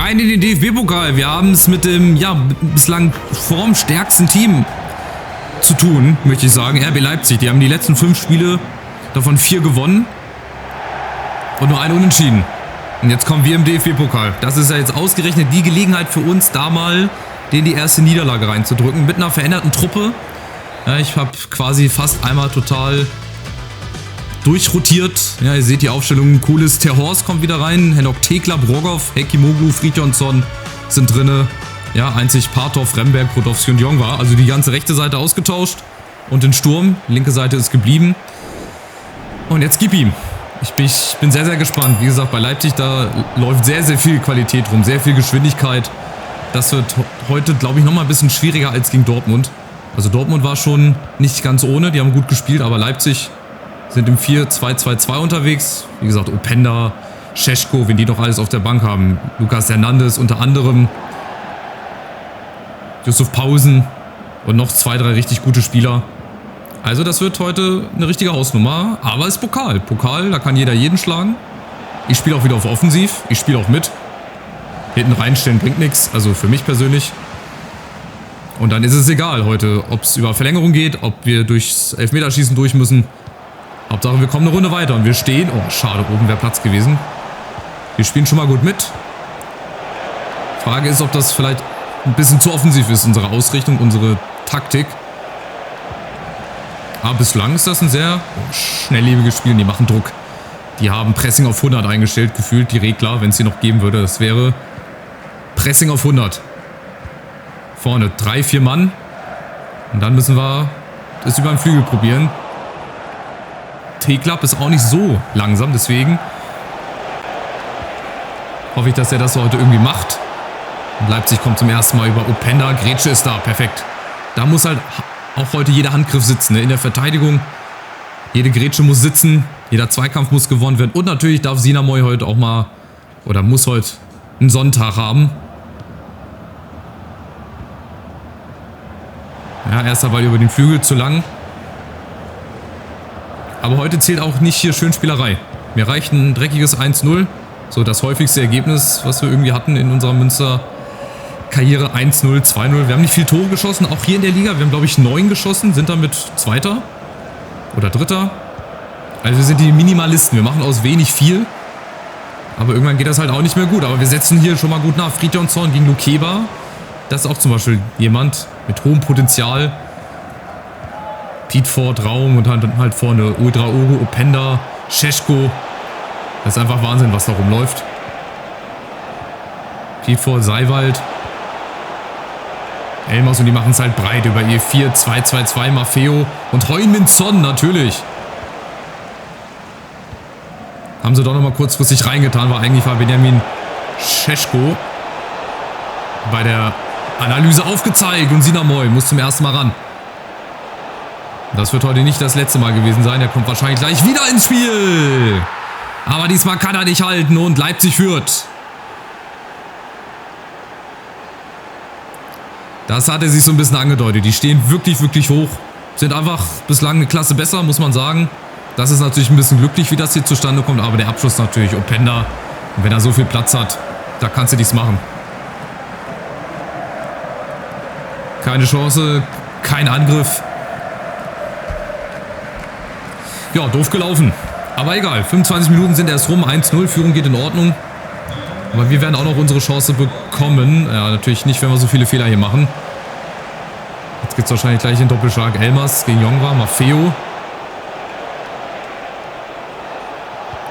rein in den DFB-Pokal. Wir haben es mit dem, ja, bislang formstärksten Team zu tun, möchte ich sagen. RB Leipzig, die haben die letzten 5 Spiele, davon 4 gewonnen und nur 1 unentschieden. Und jetzt kommen wir im DFB-Pokal. Das ist ja jetzt ausgerechnet die Gelegenheit für uns, da mal denen die erste Niederlage reinzudrücken. Mit einer veränderten Truppe. Ja, ich habe quasi fast einmal total durchrotiert. Ja, ihr seht die Aufstellung. Cooles. Terhorst kommt wieder rein. Henok Tekla, Brogov, Hekimoglu, Fridjonsson sind drinne. Ja, einzig Partov, Remberg, Brodowski und Jong war. Also die ganze rechte Seite ausgetauscht. Und den Sturm. Linke Seite ist geblieben. Und jetzt gib ihm. Ich bin sehr, sehr gespannt. Wie gesagt, bei Leipzig, da läuft sehr, sehr viel Qualität rum. Sehr viel Geschwindigkeit. Das wird heute, glaube ich, nochmal ein bisschen schwieriger als gegen Dortmund. Also Dortmund war schon nicht ganz ohne. Die haben gut gespielt. Aber Leipzig sind im 4-2-2-2 unterwegs. Wie gesagt, Openda, Šeško, wenn die doch alles auf der Bank haben. Lucas Hernandez unter anderem. Yusuf Pausen und noch 2, 3 richtig gute Spieler. Also das wird heute eine richtige Hausnummer. Aber es ist Pokal. Pokal, da kann jeder jeden schlagen. Ich spiele auch wieder auf Offensiv. Ich spiele auch mit. Hinten reinstellen bringt nichts. Also für mich persönlich. Und dann ist es egal heute, ob es über Verlängerung geht, ob wir durchs Elfmeterschießen durch müssen. Hauptsache, wir kommen eine Runde weiter und wir stehen. Oh, schade, oben wäre Platz gewesen. Wir spielen schon mal gut mit. Frage ist, ob das vielleicht ein bisschen zu offensiv ist, unsere Ausrichtung, unsere Taktik. Aber bislang ist das ein sehr schnelllebiges Spiel. Die machen Druck. Die haben Pressing auf 100 eingestellt, gefühlt die Regler, wenn es sie noch geben würde. Das wäre Pressing auf 100. Vorne 3, 4 Mann. Und dann müssen wir es über den Flügel probieren. T-Club ist auch nicht so langsam, deswegen hoffe ich, dass er das heute irgendwie macht. Und Leipzig kommt zum ersten Mal über Openda. Grätsche ist da, perfekt. Da muss halt auch heute jeder Handgriff sitzen, ne? In der Verteidigung. Jede Grätsche muss sitzen, jeder Zweikampf muss gewonnen werden. Und natürlich darf Sinamoy heute auch mal, oder muss heute einen Sonntag haben. Ja, erster Ball über den Flügel, zu lang. Aber heute zählt auch nicht hier Schönspielerei. Mir reicht ein dreckiges 1-0. So das häufigste Ergebnis, was wir irgendwie hatten in unserer Münster-Karriere. 1-0, 2-0. Wir haben nicht viel Tore geschossen, auch hier in der Liga. Wir haben, glaube ich, 9 geschossen, sind damit Zweiter oder Dritter. Also wir sind die Minimalisten. Wir machen aus wenig viel. Aber irgendwann geht das halt auch nicht mehr gut. Aber wir setzen hier schon mal gut nach. Fridjonsson gegen Lukeba. Das ist auch zum Beispiel jemand mit hohem Potenzial. Pietford, Raum und halt vorne Uedraogo, Openda, Šeško. Das ist einfach Wahnsinn, was da rumläuft. Pietford, Seiwald. Elmas und die machen es halt breit über ihr 4-2-2-2, Maffeo und Heung-min Son natürlich. Haben sie doch nochmal kurzfristig reingetan, weil eigentlich war Benjamin Šeško bei der Analyse aufgezeigt und Sinamoy muss zum ersten Mal ran. Das wird heute nicht das letzte Mal gewesen sein. Er kommt wahrscheinlich gleich wieder ins Spiel. Aber diesmal kann er nicht halten und Leipzig führt. Das hat er sich so ein bisschen angedeutet. Die stehen wirklich, wirklich hoch. Sind einfach bislang eine Klasse besser, muss man sagen. Das ist natürlich ein bisschen glücklich, wie das hier zustande kommt. Aber der Abschluss natürlich, Openda. Und wenn er so viel Platz hat, da kannst du nichts machen. Keine Chance, kein Angriff. Ja, doof gelaufen. Aber egal, 25 Minuten sind erst rum, 1-0, Führung geht in Ordnung. Aber wir werden auch noch unsere Chance bekommen. Ja, natürlich nicht, wenn wir so viele Fehler hier machen. Jetzt gibt es wahrscheinlich gleich den Doppelschlag. Elmas gegen Jongwa, Maffeo.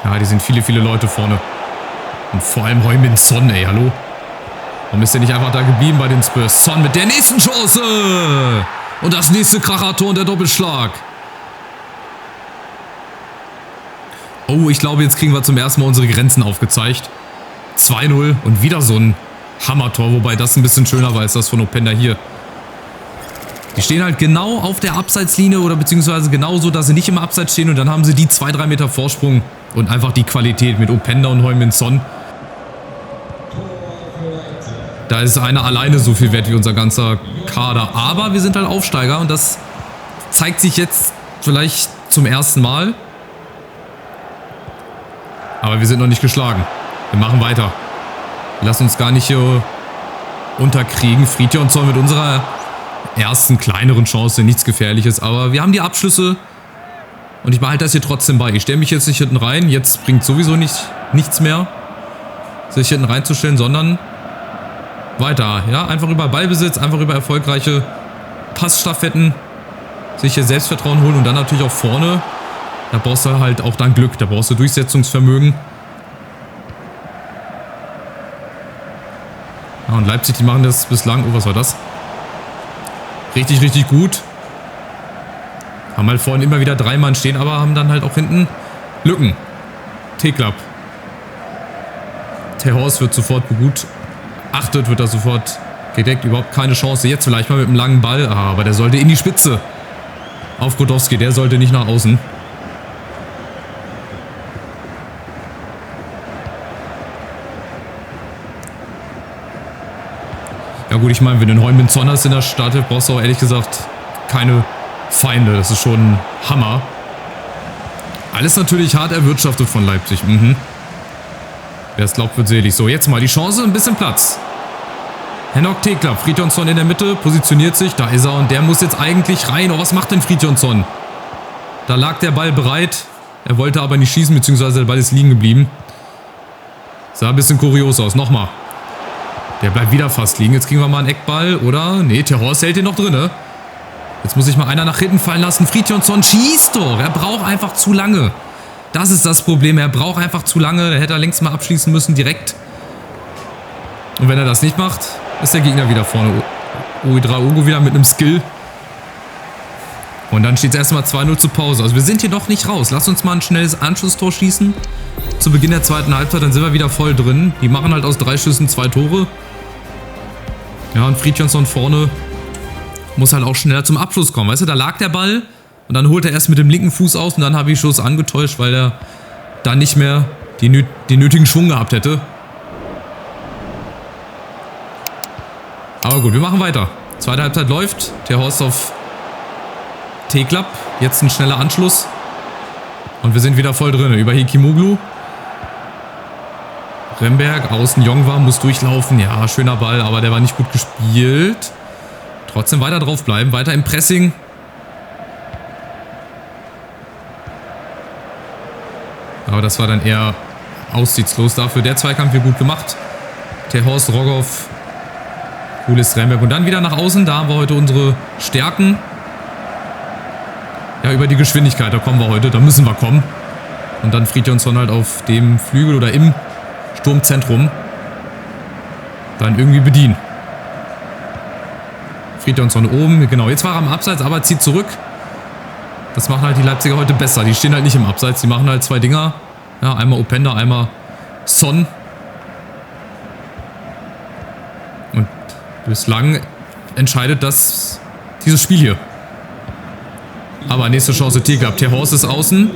Ja, die sind viele, viele Leute vorne. Und vor allem Heung-min Son, ey, hallo. Warum ist der nicht einfach da geblieben bei den Spurs? Son mit der nächsten Chance. Und das nächste Krachertor und der Doppelschlag. Oh, ich glaube, jetzt kriegen wir zum ersten Mal unsere Grenzen aufgezeigt. 2-0 und wieder so ein Hammertor, wobei das ein bisschen schöner war als das von Openda hier. Die stehen halt genau auf der Abseitslinie oder beziehungsweise genau so, dass sie nicht im Abseits stehen und dann haben sie die 2-3 Meter Vorsprung und einfach die Qualität mit Openda und Heung-min Son. Da ist einer alleine so viel wert wie unser ganzer Kader. Aber wir sind halt Aufsteiger und das zeigt sich jetzt vielleicht zum ersten Mal. Aber wir sind noch nicht geschlagen. Wir machen weiter. Lass uns gar nicht hier unterkriegen. Fridtjonsson mit unserer ersten kleineren Chance, nichts Gefährliches. Aber wir haben die Abschlüsse und ich behalte das hier trotzdem bei. Ich stelle mich jetzt nicht hinten rein. Jetzt bringt sowieso nichts mehr, sich hinten reinzustellen, sondern weiter. Ja, einfach über Ballbesitz, einfach über erfolgreiche Passstaffetten sich hier Selbstvertrauen holen und dann natürlich auch vorne. Da brauchst du halt auch dann Glück, da brauchst du Durchsetzungsvermögen. Ja, und Leipzig, die machen das bislang, oh, was war das? Richtig, richtig gut. Haben halt vorhin immer wieder 3 Mann stehen, aber haben dann halt auch hinten Lücken. Teklap. Terhorst wird sofort begutachtet, wird da sofort gedeckt. Überhaupt keine Chance. Jetzt vielleicht mal mit einem langen Ball. Ah, aber der sollte in die Spitze. Auf Grodowski, der sollte nicht nach außen. Ja gut, ich meine, wenn du einen Heung-min Son hast in der Startelf, brauchst du auch ehrlich gesagt keine Feinde. Das ist schon ein Hammer. Alles natürlich hart erwirtschaftet von Leipzig. Wer es glaubt, wird selig. So, jetzt mal die Chance, ein bisschen Platz. Henok Teklap, Fridtjonsson in der Mitte, positioniert sich. Da ist er und der muss jetzt eigentlich rein. Oh, was macht denn Fridtjonsson? Da lag der Ball bereit. Er wollte aber nicht schießen, beziehungsweise der Ball ist liegen geblieben. Sah ein bisschen kurios aus. Nochmal. Der bleibt wieder fast liegen. Jetzt kriegen wir mal einen Eckball, oder? Nee, Terhorst hält den noch drin. Jetzt muss sich mal einer nach hinten fallen lassen. Fridtjonsson schießt doch. Er braucht einfach zu lange. Das ist das Problem. Er braucht einfach zu lange. Der hätte er längst mal abschließen müssen, direkt. Und wenn er das nicht macht, ist der Gegner wieder vorne. Ouedraogo wieder mit einem Skill. Und dann steht es erstmal 2-0 zur Pause. Also wir sind hier doch nicht raus. Lass uns mal ein schnelles Anschlusstor schießen. Zu Beginn der zweiten Halbzeit, dann sind wir wieder voll drin. Die machen halt aus 3 Schüssen 2 Tore. Ja, und Fridtjonsson vorne muss halt auch schneller zum Abschluss kommen. Weißt du, da lag der Ball und dann holt er erst mit dem linken Fuß aus und dann habe ich Schuss angetäuscht, weil er da nicht mehr den nötigen Schwung gehabt hätte. Aber gut, wir machen weiter. Zweite Halbzeit läuft. Terhorst auf Teklap. Jetzt ein schneller Anschluss. Und wir sind wieder voll drin. Über Hekimoglu. Remberg, außen Jongwa, muss durchlaufen. Ja, schöner Ball, aber der war nicht gut gespielt. Trotzdem weiter drauf bleiben. Weiter im Pressing. Aber das war dann eher aussichtslos dafür. Der Zweikampf wird gut gemacht. Terhorst, Rogov, cooles Remberg. Und dann wieder nach außen. Da haben wir heute unsere Stärken. Ja, über die Geschwindigkeit, da kommen wir heute. Da müssen wir kommen. Und dann Fridtjonsson halt auf dem Flügel oder im Sturmzentrum dann irgendwie bedienen. Fridtjonsson oben. Genau, jetzt war er am Abseits, aber zieht zurück. Das machen halt die Leipziger heute besser. Die stehen halt nicht im Abseits. Die machen halt 2 Dinger. Ja, einmal Openda, einmal Son. Und bislang entscheidet das dieses Spiel hier. Aber nächste Chance Teklap. Terhorst ist außen.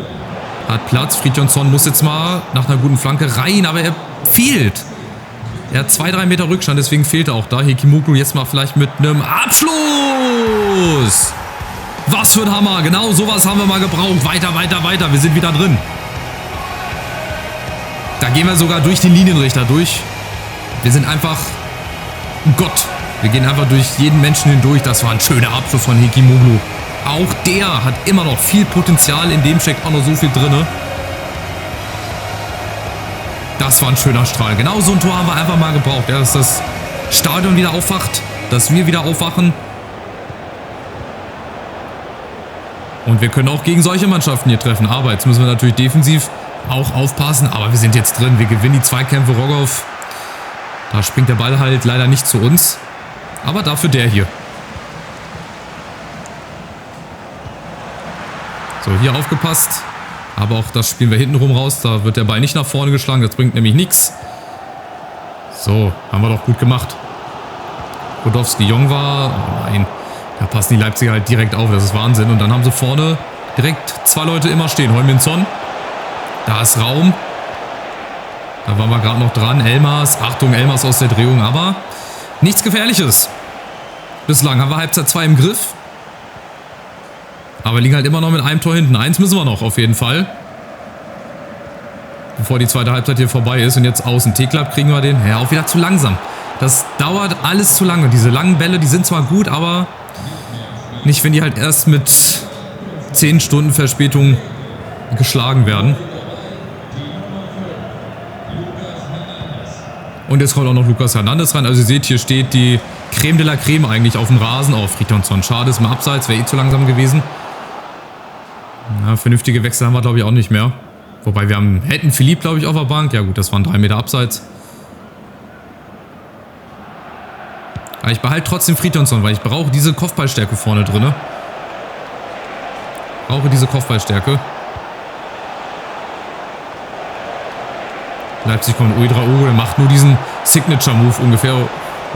Hat Platz. Fridtjonsson muss jetzt mal nach einer guten Flanke rein. Aber er fehlt. Er hat 2-3 Meter Rückstand. Deswegen fehlt er auch da. Hekimoglu jetzt mal vielleicht mit einem Abschluss. Was für ein Hammer. Genau sowas haben wir mal gebraucht. Weiter, weiter, weiter. Wir sind wieder drin. Da gehen wir sogar durch den Linienrichter durch. Wir sind einfach Gott. Wir gehen einfach durch jeden Menschen hindurch. Das war ein schöner Abschluss von Hekimoglu. Auch der hat immer noch viel Potenzial. In dem steckt auch noch so viel drin. Das war ein schöner Strahl. Genau so ein Tor haben wir einfach mal gebraucht. Ja, dass das Stadion wieder aufwacht. Dass wir wieder aufwachen. Und wir können auch gegen solche Mannschaften hier treffen. Aber jetzt müssen wir natürlich defensiv auch aufpassen. Aber wir sind jetzt drin. Wir gewinnen die Zweikämpfe. Rogov. Da springt der Ball halt leider nicht zu uns. Aber dafür der hier. So, hier aufgepasst. Aber auch das spielen wir hintenrum raus. Da wird der Ball nicht nach vorne geschlagen. Das bringt nämlich nichts. So, haben wir doch gut gemacht. Grodowski, Jongwa. Oh nein, da passen die Leipziger halt direkt auf. Das ist Wahnsinn. Und dann haben sie vorne direkt 2 Leute immer stehen. Heung-min Son. Da ist Raum. Da waren wir gerade noch dran. Elmas. Achtung, Elmas aus der Drehung. Aber nichts Gefährliches. Bislang haben wir Halbzeit 2 im Griff. Aber liegen halt immer noch mit einem Tor hinten. 1 müssen wir noch auf jeden Fall. bevor die zweite Halbzeit hier vorbei ist. Und jetzt außen Teklab kriegen wir den. Ja, auch wieder zu langsam. Das dauert alles zu lange. Diese langen Bälle, die sind zwar gut, aber nicht, wenn die halt erst mit 10 Stunden Verspätung geschlagen werden. Und jetzt kommt auch noch Lucas Hernandez rein. Also ihr seht, hier steht die Creme de la Creme eigentlich auf dem Rasen. Oh, Friedrichsson, schade, ist im Abseits, wäre eh zu langsam gewesen. Ja, vernünftige Wechsel haben wir, glaube ich, auch nicht mehr. Wobei wir hätten Philipp, glaube ich, auf der Bank. Ja gut, das waren 3 Meter Abseits. Aber ich behalte trotzdem Friedrichsson, weil ich brauche diese Kopfballstärke vorne drin. Brauche diese Kopfballstärke. Leipzig kommt Uedraogo, der macht nur diesen Signature-Move ungefähr.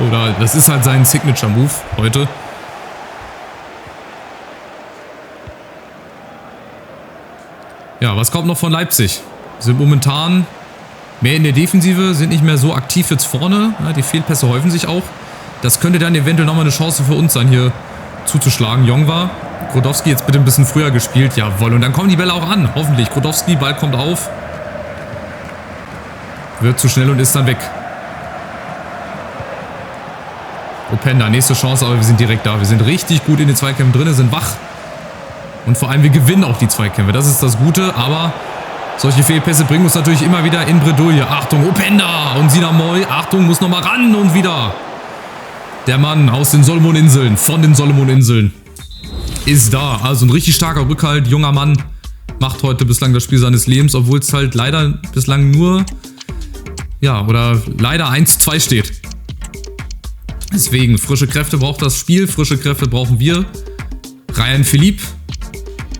Oder das ist halt sein Signature-Move heute. Ja, was kommt noch von Leipzig? Sind momentan mehr in der Defensive, sind nicht mehr so aktiv jetzt vorne. Ja, die Fehlpässe häufen sich auch. Das könnte dann eventuell nochmal eine Chance für uns sein, hier zuzuschlagen. Jongwa, Grodowski jetzt bitte ein bisschen früher gespielt. Jawohl, und dann kommen die Bälle auch an. Hoffentlich. Grodowski, Ball kommt auf. Wird zu schnell und ist dann weg. Openda, nächste Chance, aber wir sind direkt da. Wir sind richtig gut in den Zweikämpfen drin, sind wach. Und vor allem, wir gewinnen auch die Zweikämpfe. Das ist das Gute, aber solche Fehlpässe bringen uns natürlich immer wieder in Bredouille. Achtung, Openda und Sinamoy. Achtung, muss nochmal ran und wieder. Der Mann aus den Solomoninseln, von den Solomoninseln, ist da. Also ein richtig starker Rückhalt, junger Mann. Macht heute bislang das Spiel seines Lebens, obwohl es halt leider bislang nur, ja, oder leider 1:2 steht. Deswegen, frische Kräfte braucht das Spiel, frische Kräfte brauchen wir. Ryan Philipp.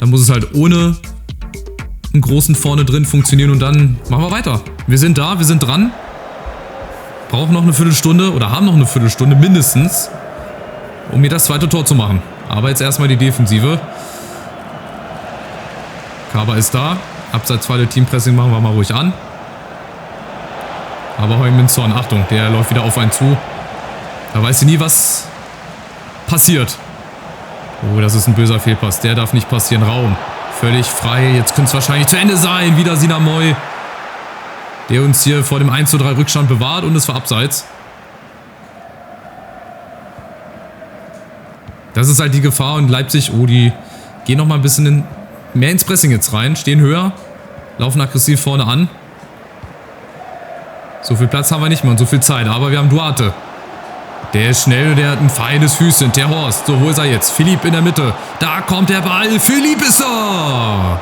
Dann muss es halt ohne einen großen vorne drin funktionieren und dann machen wir weiter. Wir sind da, wir sind dran. Brauchen noch eine Viertelstunde oder haben noch eine Viertelstunde mindestens, um mir das zweite Tor zu machen. Aber jetzt erstmal die Defensive. Kaba ist da. Abseits zweite Teampressing machen wir mal ruhig an. Aber Heung-Min-Son, Achtung, der läuft wieder auf einen zu. Da weiß sie nie, was passiert. Oh, das ist ein böser Fehlpass. Der darf nicht passieren. Raum. Völlig frei. Jetzt könnte es wahrscheinlich zu Ende sein. Wieder Sinamoy, der uns hier vor dem 1:3 Rückstand bewahrt und es war abseits. Das ist halt die Gefahr und Leipzig, oh, die gehen nochmal ein bisschen mehr ins Pressing jetzt rein. Stehen höher, laufen aggressiv vorne an. So viel Platz haben wir nicht mehr und so viel Zeit, aber wir haben Duarte. Der ist schnell, der hat ein feines Füßchen. Der Horst. So, wo ist er jetzt? Philipp in der Mitte. Da kommt der Ball. Philipp ist er!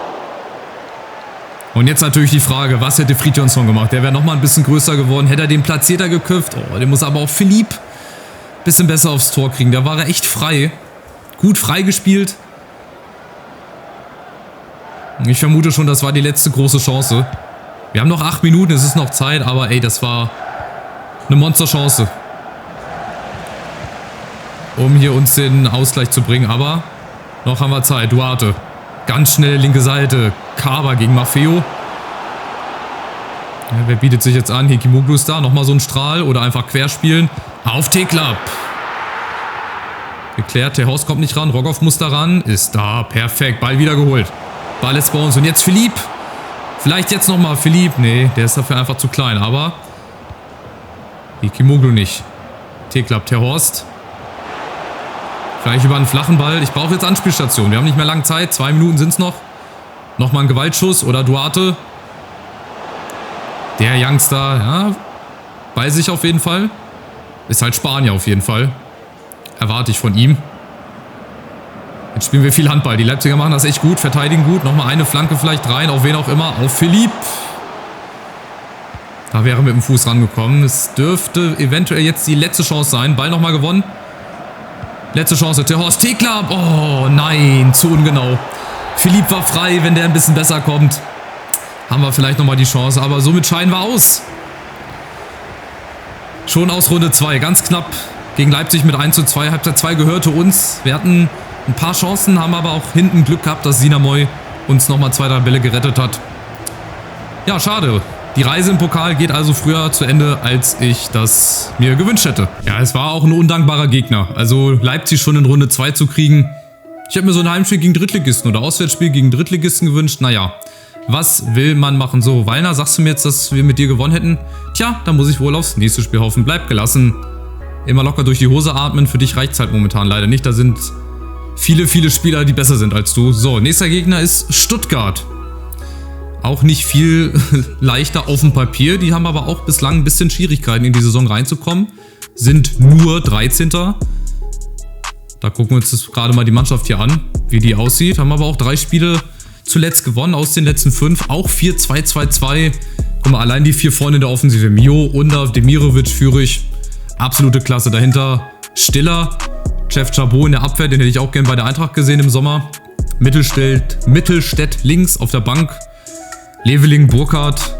Und jetzt natürlich die Frage, was hätte Friedrichsson gemacht? Der wäre nochmal ein bisschen größer geworden. Hätte er den platzierter geköpft? Oh, den muss aber auch Philipp ein bisschen besser aufs Tor kriegen. Da war er echt frei. Gut freigespielt. Ich vermute schon, das war die letzte große Chance. Wir haben noch 8 Minuten, es ist noch Zeit, aber ey, das war eine Monsterchance, um hier uns den Ausgleich zu bringen. Aber noch haben wir Zeit. Duarte. Ganz schnell linke Seite. Kaba gegen Maffeo. Ja, wer bietet sich jetzt an? Hekimoglu ist da. Nochmal so ein Strahl oder einfach querspielen. Auf Teklab. Geklärt. Der Haus kommt nicht ran. Rogoff muss da ran. Ist da. Perfekt. Ball wieder geholt. Ball ist bei uns. Und jetzt Philipp. Vielleicht jetzt nochmal Philipp. Nee, der ist dafür einfach zu klein. Aber Hekimoglu nicht. Teklab. Der Horst. Gleich über einen flachen Ball. Ich brauche jetzt Anspielstation. Wir haben nicht mehr lange Zeit. 2 Minuten sind es noch. Nochmal ein Gewaltschuss oder Duarte. Der Youngster, ja, bei sich auf jeden Fall. Ist halt Spanier auf jeden Fall. Erwarte ich von ihm. Jetzt spielen wir viel Handball. Die Leipziger machen das echt gut, verteidigen gut. Nochmal eine Flanke vielleicht rein, auf wen auch immer. Auf Philipp. Da wäre mit dem Fuß rangekommen. Es dürfte eventuell jetzt die letzte Chance sein. Ball nochmal gewonnen. Letzte Chance, der Horst Teklab. Oh nein, zu ungenau. Philipp war frei, wenn der ein bisschen besser kommt. Haben wir vielleicht nochmal die Chance, aber somit scheiden wir aus. Schon aus Runde 2, ganz knapp gegen Leipzig mit 1:2. Halbzeit 2 gehörte uns. Wir hatten ein paar Chancen, haben aber auch hinten Glück gehabt, dass Sinamoy uns nochmal 2, 3 Bälle gerettet hat. Ja, schade. Die Reise im Pokal geht also früher zu Ende, als ich das mir gewünscht hätte. Ja, es war auch ein undankbarer Gegner. Also Leipzig schon in Runde 2 zu kriegen. Ich hätte mir so ein Heimspiel gegen Drittligisten oder Auswärtsspiel gegen Drittligisten gewünscht. Naja, Was will man machen? So, Wallner, sagst du mir jetzt, dass wir mit dir gewonnen hätten? Tja, dann muss ich wohl aufs nächste Spiel hoffen. Bleib gelassen. Immer locker durch die Hose atmen. Für dich reicht's halt momentan leider nicht. Da sind viele, viele Spieler, die besser sind als du. So, nächster Gegner ist Stuttgart. Auch nicht viel leichter auf dem Papier. Die haben aber auch bislang ein bisschen Schwierigkeiten, in die Saison reinzukommen. Sind nur 13. Da gucken wir uns jetzt gerade mal die Mannschaft hier an, wie die aussieht. Haben aber auch 3 Spiele zuletzt gewonnen aus den letzten 5. Auch 4-2-2-2. Guck mal, allein die 4 vorne in der Offensive. Mio, Undav, Demirovic, Führig. Absolute Klasse. Dahinter Stiller, Chef Chabot in der Abwehr. Den hätte ich auch gern bei der Eintracht gesehen im Sommer. Mittelstädt links auf der Bank. Leveling, Burkhardt,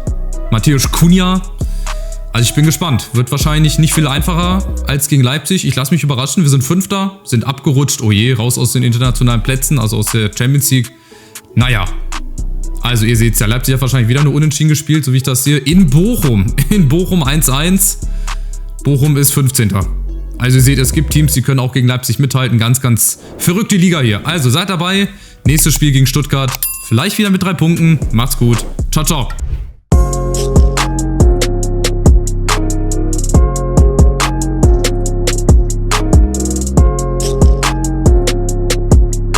Matthäus Cunha. Also ich bin gespannt. Wird wahrscheinlich nicht viel einfacher als gegen Leipzig. Ich lasse mich überraschen. Wir sind 5. Sind abgerutscht. Oh je, raus aus den internationalen Plätzen, also aus der Champions League. Naja, also ihr seht es ja. Leipzig hat wahrscheinlich wieder eine Unentschieden gespielt, so wie ich das sehe. In Bochum 1-1. Bochum ist 15. Also ihr seht, es gibt Teams, die können auch gegen Leipzig mithalten. Ganz, ganz verrückte Liga hier. Also seid dabei. Nächstes Spiel gegen Stuttgart. Vielleicht wieder mit 3 Punkten. Macht's gut. Ciao, ciao.